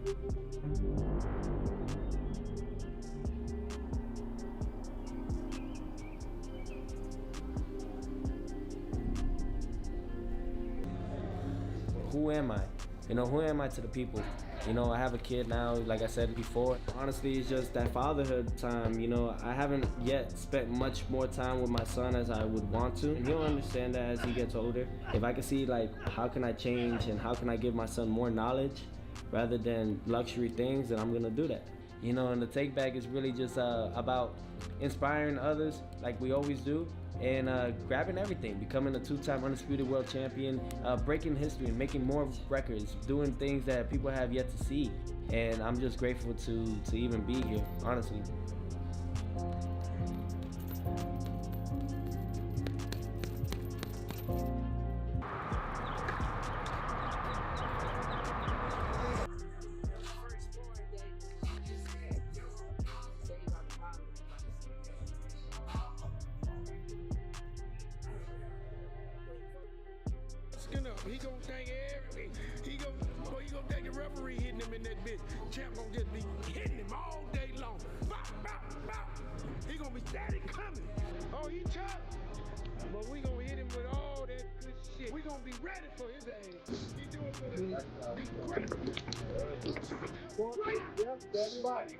Who am I? Who am I to the people? I have a kid now, like I said before. Honestly, it's just that fatherhood time. I haven't yet spent much more time with my son as I would want to. And he'll understand that as he gets older. If I can see, how can I change and how can I give my son more knowledge rather than luxury things, then I'm gonna do that. And the take back is really just about inspiring others like we always do, and grabbing everything, becoming a two-time undisputed world champion, breaking history and making more records, doing things that people have yet to see. And I'm just grateful to even be here, honestly. He gonna thank everything. He gonna thank the referee hitting him in that bitch. Champ gonna just be hitting him all day long. Bop, bop, bop. He gonna be steady coming. Oh, he tough. But we gonna hit him with all that good shit. We gonna be ready for his ass. He doing for the great. Yep, that's body.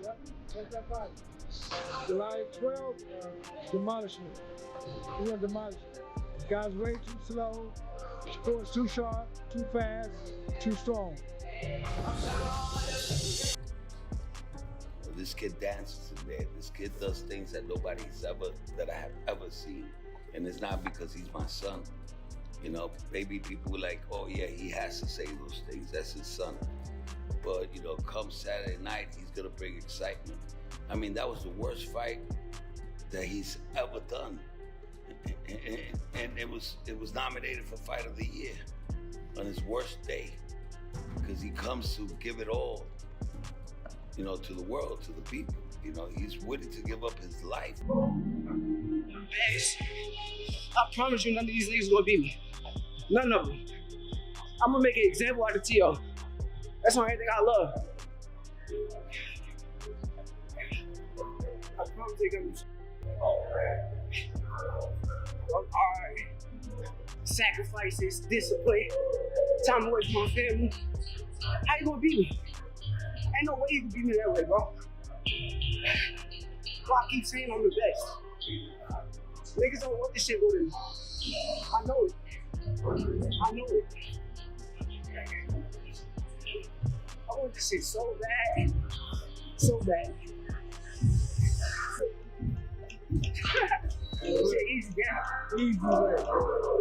Yep, that's that body. July 12th, demolishment. We're gonna demolish it. This guy's way too slow. Sport's too sharp, too fast, too strong. This kid dances in there. This kid does things that that I have ever seen. And it's not because he's my son. Maybe people were like, oh yeah, he has to say those things. That's his son. But, come Saturday night, he's gonna bring excitement. I mean, that was the worst fight that he's ever done. And it was nominated for Fight of the Year on his worst day, because he comes to give it all, to the world, to the people. He's willing to give up his life. I promise you, none of these niggas gonna beat me. None of them. I'm gonna make an example out of Tio. That's the only thing I love. I promise they're gonna be. Alright. Sacrifices, discipline, time away from my family. How you gonna beat me? Ain't no way you can beat me that way, bro. Well, I keep saying I'm the best. Niggas don't want this shit more than me. I know it. I know it. I want this shit so bad. So bad. Shit easy, yeah. Easy way.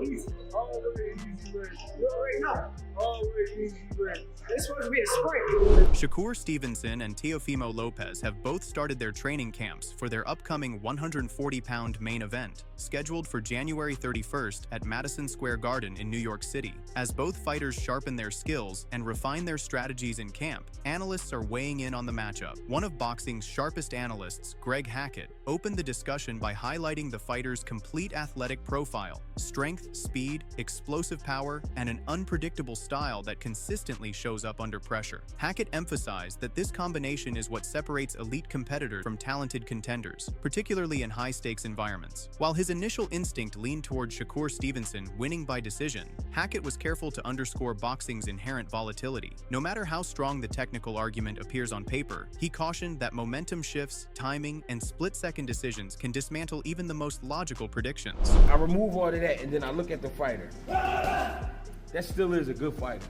Easy. Always easy way. You already know. Always easy way. It's supposed to be a sprint. Shakur Stevenson and Teofimo Lopez have both started their training camps for their upcoming 140-pound main event, scheduled for January 31st at Madison Square Garden in New York City. As both fighters sharpen their skills and refine their strategies in camp, analysts are weighing in on the matchup. One of boxing's sharpest analysts, Greg Hackett, opened the discussion by highlighting the fighter's complete athletic profile: strength, speed, explosive power, and an unpredictable style that consistently shows up under pressure. Hackett emphasized that this combination is what separates elite competitors from talented contenders, particularly in high-stakes environments. While his initial instinct leaned toward Shakur Stevenson winning by decision, Hackett was careful to underscore boxing's inherent volatility. No matter how strong the technical argument appears on paper, he cautioned that momentum shifts, timing, and split-second decisions can dismantle even the most logical predictions. I remove all of that and then I look at the fighter. That still is a good fighter.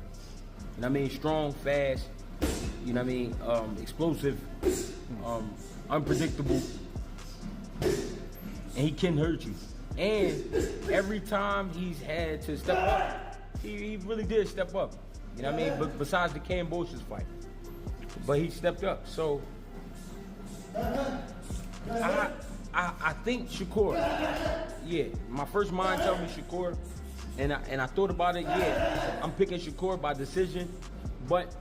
You know what I mean? Strong, fast, you know what I mean? Explosive, unpredictable, and he can hurt you. And every time he's had to step up, he really did step up. You know what I mean? But besides the Cambosis fight, but he stepped up. So I think Shakur. Yeah, my first mind told me Shakur, and I thought about it. Yeah, I'm picking Shakur by decision, but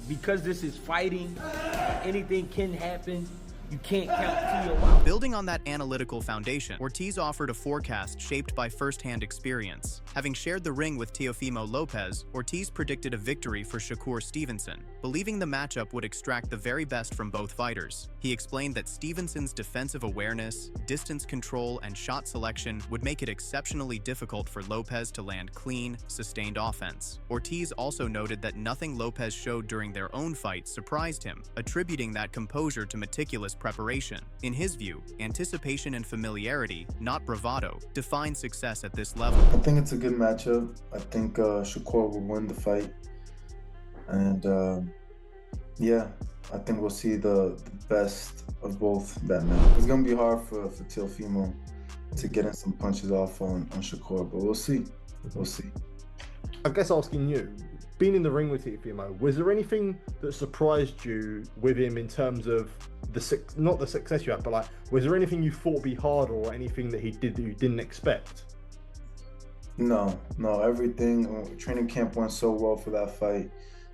because this is fighting, anything can happen. you can't count Teo out. Building on that analytical foundation, Ortiz offered a forecast shaped by first-hand experience. Having shared the ring with Teofimo Lopez, Ortiz predicted a victory for Shakur Stevenson, believing the matchup would extract the very best from both fighters. He explained that Stevenson's defensive awareness, distance control, and shot selection would make it exceptionally difficult for Lopez to land clean, sustained offense. Ortiz also noted that nothing Lopez showed during their own fight surprised him, attributing that composure to meticulous preparation. In his view, anticipation and familiarity, not bravado, define success at this level. I think it's a good matchup. I think Shakur will win the fight. And yeah, I think we'll see the best of both that night. It's going to be hard for Teofimo to get in some punches off on Shakur, but we'll see. We'll see. I guess asking you, being in the ring with Teofimo, was there anything that surprised you with him in terms of not the success you had, but like, was there anything you thought would be harder or anything that he did that you didn't expect? No, everything, training camp went so well for that fight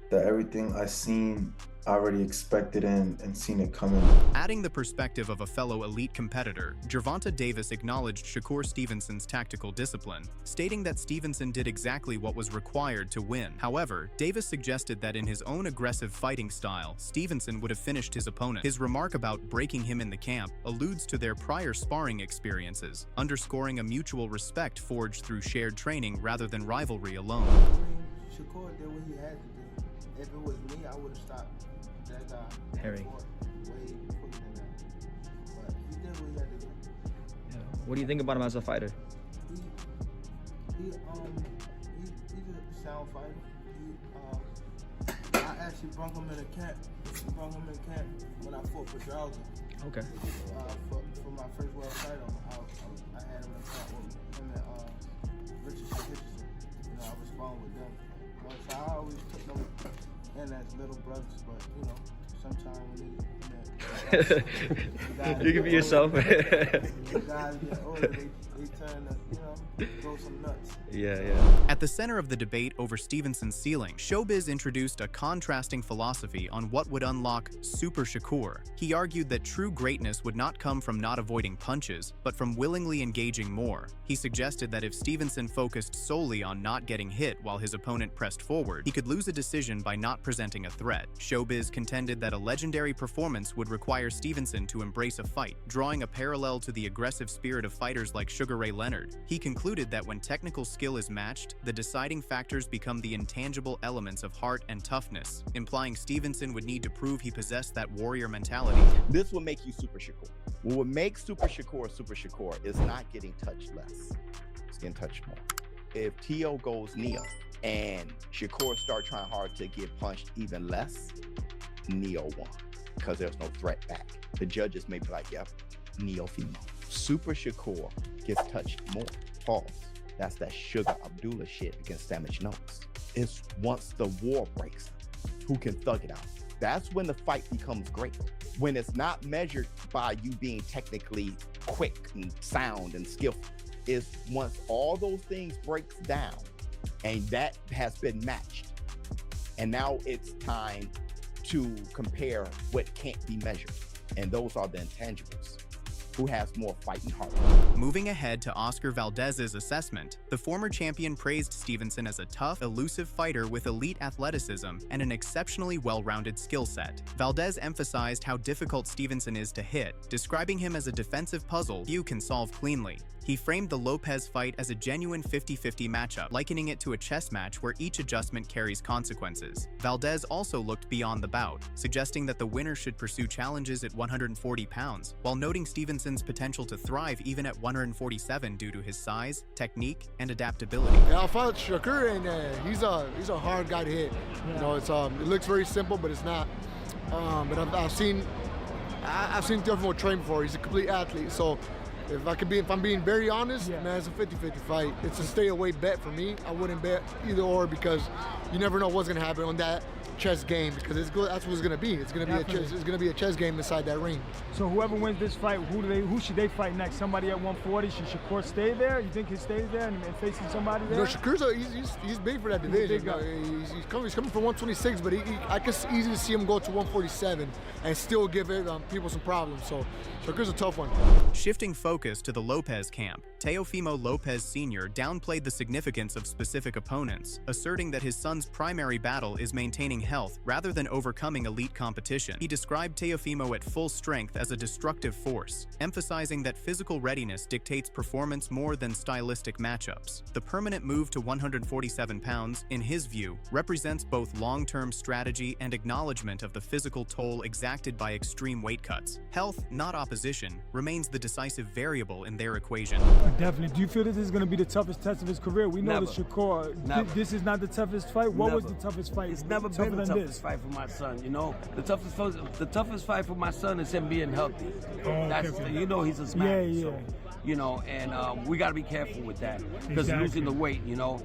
that everything I seen, I already expected and seen it coming. Adding the perspective of a fellow elite competitor, Gervonta Davis acknowledged Shakur Stevenson's tactical discipline, stating that Stevenson did exactly what was required to win. However, Davis suggested that in his own aggressive fighting style, Stevenson would have finished his opponent. His remark about breaking him in the camp alludes to their prior sparring experiences, underscoring a mutual respect forged through shared training rather than rivalry alone. Shakur did what he had to do. If it was me, I would have stopped that guy. Harry. Way quicker than that. But he did what he had to do. Yeah. What do you think about him as a fighter? He's a sound fighter. I actually brought him in a camp. When I fought for Drowsy. Okay. For my first world title, I had him in camp with him and Richardson. You know, I was sparring with them. So I always took them in as little brothers, but you know, sometimes when you can be yourself. The guys get older, they turn to, you know, throw some nuts. Yeah. At the center of the debate over Stevenson's ceiling, Showbiz introduced a contrasting philosophy on what would unlock Super Shakur. He argued that true greatness would not come from not avoiding punches, but from willingly engaging more. He suggested that if Stevenson focused solely on not getting hit while his opponent pressed forward, he could lose a decision by not presenting a threat. Showbiz contended that a legendary performance would require Stevenson to embrace a fight, drawing a parallel to the aggressive spirit of fighters like Sugar Ray Leonard. He concluded that when technical skill is matched, the deciding factors become the intangible elements of heart and toughness, implying Stevenson would need to prove he possessed that warrior mentality. This will make you Super Shakur. What would make Super Shakur is not getting touched less. It's getting touched more. If Teo goes Neo and Shakur start trying hard to get punched even less, Neo won because there's no threat back. The judges may be like, yep, Teofimo. Super Shakur gets touched more. Pause. That's that Sugar Abdullah shit against Sandwich Notes. It's once the war breaks, who can thug it out. That's when the fight becomes great. When it's not measured by you being technically quick and sound and skillful. It's once all those things breaks down and that has been matched. And now it's time to compare what can't be measured. And those are the intangibles. Who has more fighting heart? Moving ahead to Oscar Valdez's assessment, the former champion praised Stevenson as a tough, elusive fighter with elite athleticism and an exceptionally well-rounded skill set. Valdez emphasized how difficult Stevenson is to hit, describing him as a defensive puzzle few can solve cleanly. He framed the Lopez fight as a genuine 50-50 matchup, likening it to a chess match where each adjustment carries consequences. Valdez also looked beyond the bout, suggesting that the winner should pursue challenges at 140 pounds, while noting Stevenson's potential to thrive even at 147 due to his size, technique, and adaptability. Yeah, I fought Shakur, and he's a hard guy to hit. You know, it looks very simple, but it's not. But I've seen Teofimo train before. He's a complete athlete, so If I'm being very honest, man, it's a 50-50 fight. It's a stay away bet for me. I wouldn't bet either or because you never know what's gonna happen on that chess game because that's what it's gonna be. It's gonna be a chess game inside that ring. So whoever wins this fight, who should they fight next? Somebody at 140? Should Shakur stay there? You think he stays there and facing somebody there? You know, Shakur's he's big for that division. He's coming from 126, but I can easily see him go to 147 and still give people some problems. So Shakur's a tough one. Shifting focus to the Lopez camp, Teofimo Lopez Sr. downplayed the significance of specific opponents, asserting that his son's primary battle is maintaining health rather than overcoming elite competition. He described Teofimo at full strength as a destructive force, emphasizing that physical readiness dictates performance more than stylistic matchups. The permanent move to 147 pounds, in his view, represents both long-term strategy and acknowledgement of the physical toll exacted by extreme weight cuts. Health, not opposition, remains the decisive variable in their equation. Definitely. Do you feel this is going to be the toughest test of his career? We know that Shakur, this is not the toughest fight. What was the toughest fight? It's never been the toughest fight for my son, you know? The toughest fight for my son is him being healthy. You know he's a smash. So, you know, and we got to be careful with that because losing the weight, you know,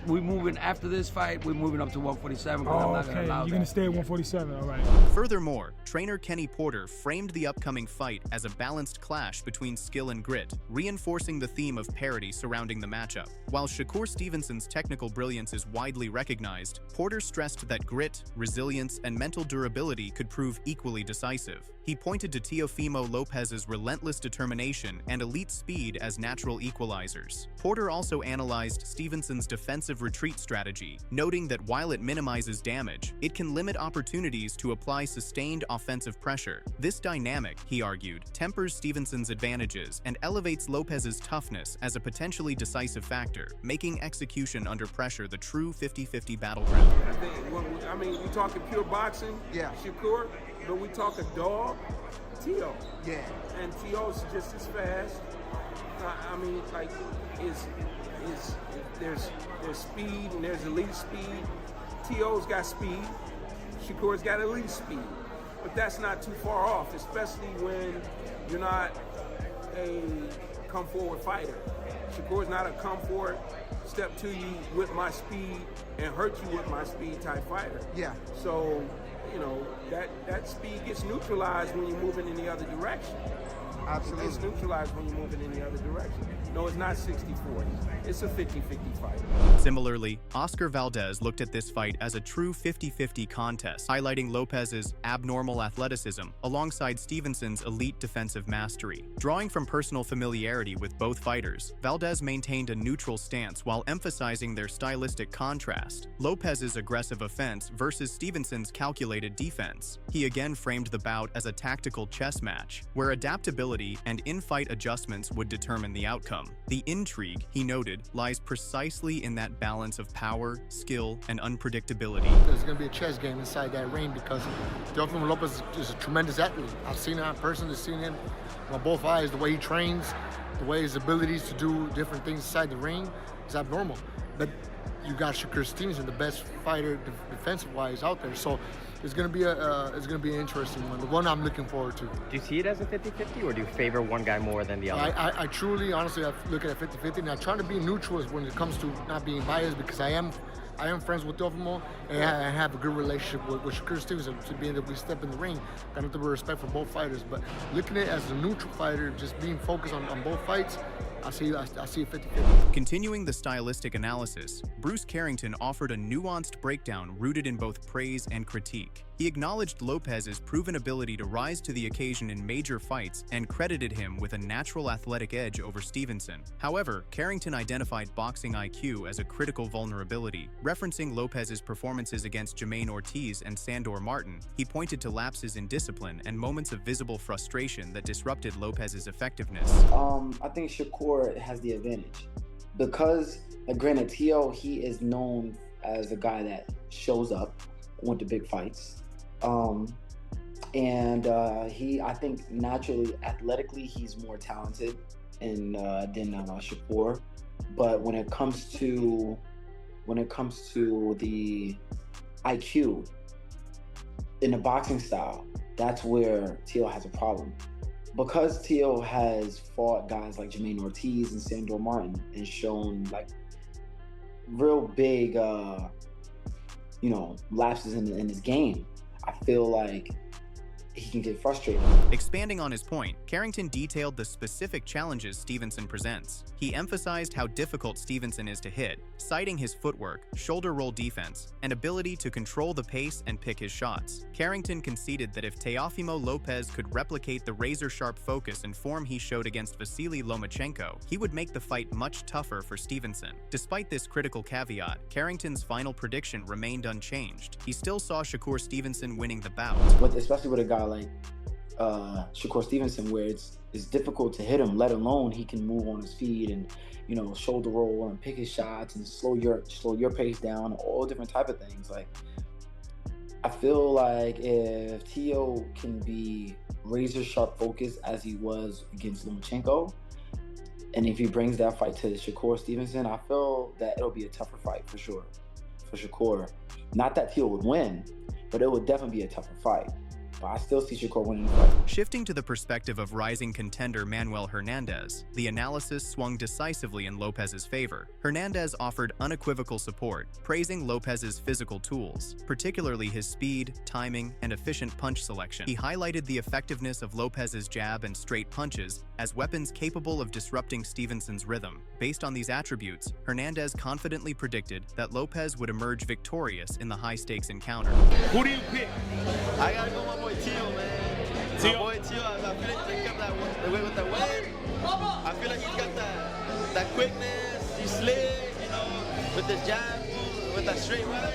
we're moving after this fight. We're moving up to 147. I'm not gonna allow You're gonna stay at 147. All right. Furthermore, trainer Kenny Porter framed the upcoming fight as a balanced clash between skill and grit, reinforcing the theme of parity surrounding the matchup. While Shakur Stevenson's technical brilliance is widely recognized, Porter stressed that grit, resilience, and mental durability could prove equally decisive. He pointed to Teofimo Lopez's relentless determination and elite speed as natural equalizers. Porter also analyzed Stevenson's defensive retreat strategy, noting that while it minimizes damage, it can limit opportunities to apply sustained offensive pressure. This dynamic, he argued, tempers Stevenson's advantages and elevates Lopez's toughness as a potentially decisive factor, making execution under pressure the true 50-50 battleground. I mean, we talking pure boxing, Shakur, but we talk a dog, Teo. Yeah. And Teo's just as fast. I mean, like, there's speed and there's elite speed. Teo's got speed. Shakur's got elite speed. But that's not too far off, especially when you're not a come-forward fighter. Shakur's not a come-forward, step to you with my speed and hurt you with my speed type fighter. Yeah. So, you know, that speed gets neutralized when you're moving in the other direction. Absolutely. It gets neutralized when you're moving in the other direction. No, it's not 60-40. It's a 50-50 fight. Similarly, Oscar Valdez looked at this fight as a true 50-50 contest, highlighting Lopez's abnormal athleticism alongside Stevenson's elite defensive mastery. Drawing from personal familiarity with both fighters, Valdez maintained a neutral stance while emphasizing their stylistic contrast, Lopez's aggressive offense versus Stevenson's calculated defense. He again framed the bout as a tactical chess match, where adaptability and in-fight adjustments would determine the outcome. The intrigue, he noted, lies precisely in that balance of power, skill, and unpredictability. There's going to be a chess game inside that ring because Teofimo Lopez is a tremendous athlete. I've seen him in person, I've seen him on both eyes, the way he trains, the way his abilities to do different things inside the ring is abnormal. But you got Shakur Stevenson, the best fighter defensive-wise out there. So it's gonna be an interesting one. The one I'm looking forward to. Do you see it as a 50-50, or do you favor one guy more than the other? I truly, honestly, I look at it 50-50, and I try to be neutral when it comes to not being biased because I am friends with Teofimo, and I have a good relationship with Shakur Stevenson. To being that we step in the ring, got nothing but respect for both fighters. But looking at it as a neutral fighter, just being focused on both fights, I see a 50-50. Continuing the stylistic analysis, Bruce Carrington offered a nuanced breakdown rooted in both praise and critique. He acknowledged Lopez's proven ability to rise to the occasion in major fights and credited him with a natural athletic edge over Stevenson. However, Carrington identified boxing IQ as a critical vulnerability. Referencing Lopez's performances against Jermaine Ortiz and Sandor Martin, he pointed to lapses in discipline and moments of visible frustration that disrupted Lopez's effectiveness. I think Shakur has the advantage because, granted, Teo, he is known as a guy that shows up, went to big fights. I think naturally, athletically, he's more talented than Shakur. But when it comes to the IQ in the boxing style, that's where Teo has a problem. because Teo has fought guys like Jermaine Ortiz and Sandor Martin and shown like real big, lapses in his game, I feel like he can get frustrated. Expanding on his point, Carrington detailed the specific challenges Stevenson presents. He emphasized how difficult Stevenson is to hit, citing his footwork, shoulder roll defense, and ability to control the pace and pick his shots. Carrington conceded that if Teofimo Lopez could replicate the razor-sharp focus and form he showed against Vasily Lomachenko, he would make the fight much tougher for Stevenson. Despite this critical caveat, Carrington's final prediction remained unchanged. He still saw Shakur Stevenson winning the bout. Especially with a guy like Shakur Stevenson, where it's difficult to hit him, let alone he can move on his feet and shoulder roll and pick his shots and slow your pace down, all different type of things. Like, I feel like if Teo can be razor sharp focused as he was against Lomachenko, and if he brings that fight to Shakur Stevenson, I feel that it'll be a tougher fight for sure for Shakur. Not that Teo would win, but it would definitely be a tougher fight. But I still see Shakur winning the fight. Shifting to the perspective of rising contender Manuel Hernandez, the analysis swung decisively in Lopez's favor. Hernandez offered unequivocal support, praising Lopez's physical tools, particularly his speed, timing, and efficient punch selection. He highlighted the effectiveness of Lopez's jab and straight punches as weapons capable of disrupting Stevenson's rhythm. Based on these attributes, Hernandez confidently predicted that Lopez would emerge victorious in the high-stakes encounter. Who do you pick? I gotta go my boy Teo, man. My boy Teo, I feel like he got that way with the win. I feel like he's got that quickness, he's slick, with his jab, with that straight right.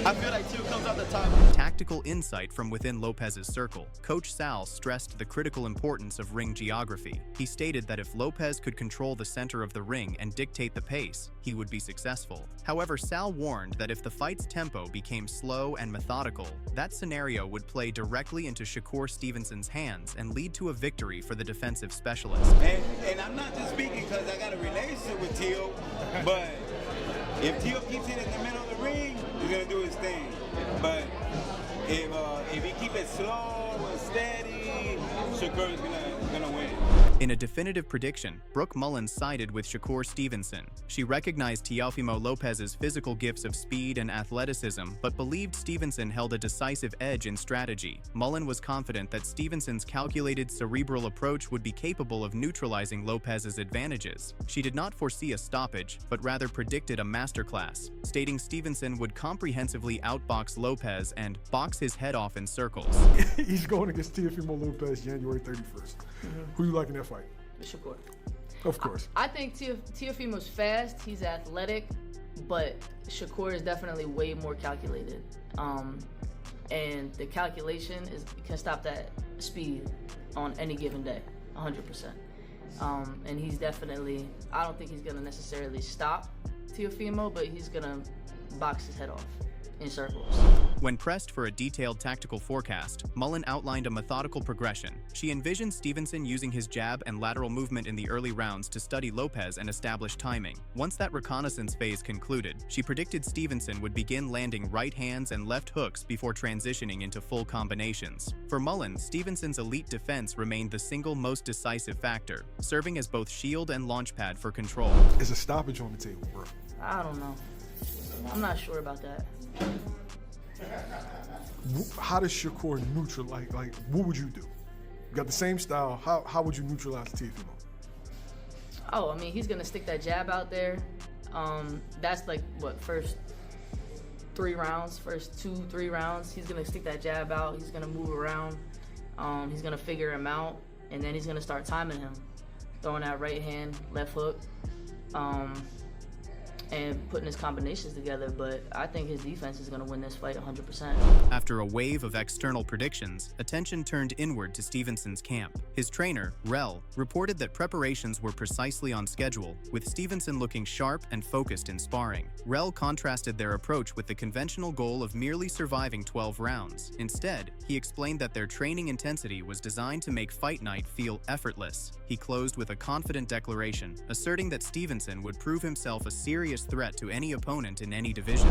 I feel like Teo comes out the top. Tactical insight from within Lopez's circle. Coach Sal stressed the critical importance of ring geography. He stated that if Lopez could control the center of the ring and dictate the pace, he would be successful. However, Sal warned that if the fight's tempo became slow and methodical, that scenario would play directly into Shakur Stevenson's hands and lead to a victory for the defensive specialist. And I'm not just speaking because I got a relationship with Teo, but if Teo keeps it in the middle of the ring, he's gonna do his thing. But if he keep it slow and steady, Shakur is gonna win. In a definitive prediction, Brooke Mullins sided with Shakur Stevenson. She recognized Teofimo Lopez's physical gifts of speed and athleticism, but believed Stevenson held a decisive edge in strategy. Mullin was confident that Stevenson's calculated cerebral approach would be capable of neutralizing Lopez's advantages. She did not foresee a stoppage, but rather predicted a masterclass, stating Stevenson would comprehensively outbox Lopez and box his head off in circles. He's going against Teofimo Lopez January 31st. Who you like in that fight? Shakur. Of course. I think Teofimo's fast, he's athletic, but Shakur is definitely way more calculated. And the calculation can stop that speed on any given day, 100%. And he's definitely, I don't think he's gonna necessarily stop Teofimo, but he's gonna box his head off in circles. When pressed for a detailed tactical forecast, Mullin outlined a methodical progression. She envisioned Stevenson using his jab and lateral movement in the early rounds to study Lopez and establish timing. Once that reconnaissance phase concluded, she predicted Stevenson would begin landing right hands and left hooks before transitioning into full combinations. For Mullin, Stevenson's elite defense remained the single most decisive factor, serving as both shield and launchpad for control. Is a stoppage on the table, bro? I don't know. I'm not sure about that. How does Shakur neutralize? Like, what would you do? You got the same style. How would you neutralize Teofimo? Oh, I mean, he's gonna stick that jab out there. That's like what, first 3 rounds, first 2-3 rounds. He's gonna stick that jab out. He's gonna move around. He's gonna figure him out, and then he's gonna start timing him, throwing that right hand, left hook. And putting his combinations together, but I think his defense is going to win this fight 100%. After a wave of external predictions, attention turned inward to Stevenson's camp. His trainer, Rel, reported that preparations were precisely on schedule, with Stevenson looking sharp and focused in sparring. Rel contrasted their approach with the conventional goal of merely surviving 12 rounds. Instead, he explained that their training intensity was designed to make fight night feel effortless. He closed with a confident declaration, asserting that Stevenson would prove himself a serious threat to any opponent in any division.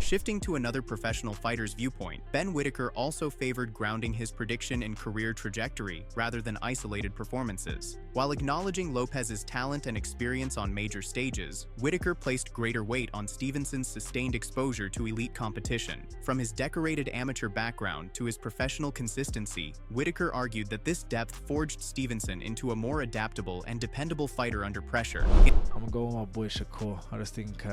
Shifting to another professional fighter's viewpoint, Ben Whittaker also favored grounding his prediction in career trajectory rather than isolated performances. While acknowledging Lopez's talent and experience on major stages, Whittaker placed greater weight on Stevenson's sustained exposure to elite competition. From his decorated amateur background to his professional consistency, Whittaker argued that this depth forged Stevenson into a more adaptable and dependable fighter under pressure. I'm gonna go with my boy Shakur. I just think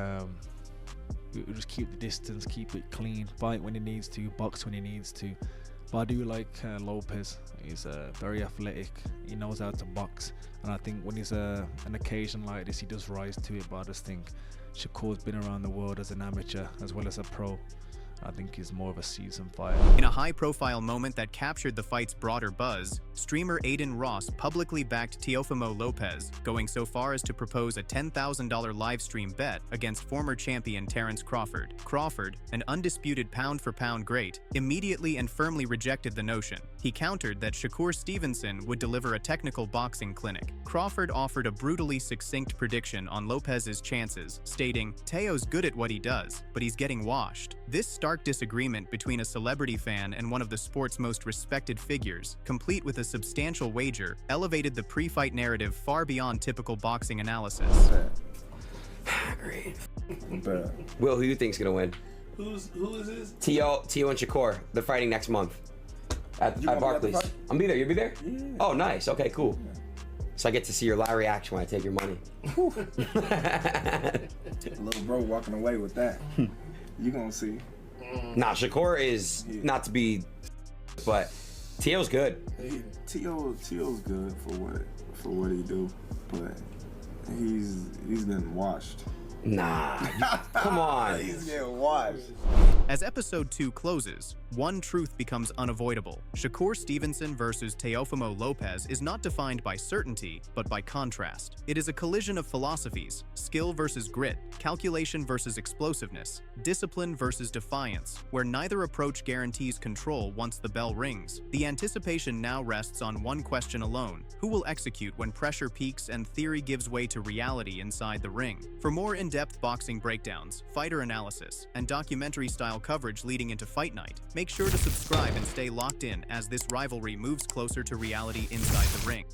we'll just keep the distance, keep it clean, fight when he needs to, box when he needs to. But I do like Lopez. He's very athletic, he knows how to box, and I think when he's an occasion like this, he does rise to it. But I just think Shakur's been around the world as an amateur as well as a pro. I think he's more of a seasoned fighter. In a high-profile moment that captured the fight's broader buzz, streamer Aiden Ross publicly backed Teofimo Lopez, going so far as to propose a $10,000 live stream bet against former champion Terrence Crawford. Crawford, an undisputed pound-for-pound great, immediately and firmly rejected the notion. He countered that Shakur Stevenson would deliver a technical boxing clinic. Crawford offered a brutally succinct prediction on Lopez's chances, stating, "Teo's good at what he does, but he's getting washed." This stark disagreement between a celebrity fan and one of the sport's most respected figures, complete with a substantial wager, elevated the pre-fight narrative far beyond typical boxing analysis. Great. Will, who do you think's gonna win? Who is this? Teo and Shakur. They're fighting next month at Barclays. I'm be there. You'll be there? Yeah. Oh, nice. Okay, cool. So I get to see your live reaction when I take your money. Little bro walking away with that. You gonna see. Nah, Shakur is not to be, but Teo's good. Teo's good for what he do, but he's been washed. Nah, come on. He's getting washed. As episode 2 closes, one truth becomes unavoidable. Shakur Stevenson versus Teofimo Lopez is not defined by certainty, but by contrast. It is a collision of philosophies: skill versus grit, calculation versus explosiveness, discipline versus defiance, where neither approach guarantees control once the bell rings. The anticipation now rests on one question alone: who will execute when pressure peaks and theory gives way to reality inside the ring? For more in-depth boxing breakdowns, fighter analysis, and documentary-style coverage leading into Fight Night, make sure to subscribe and stay locked in as this rivalry moves closer to reality inside the ring.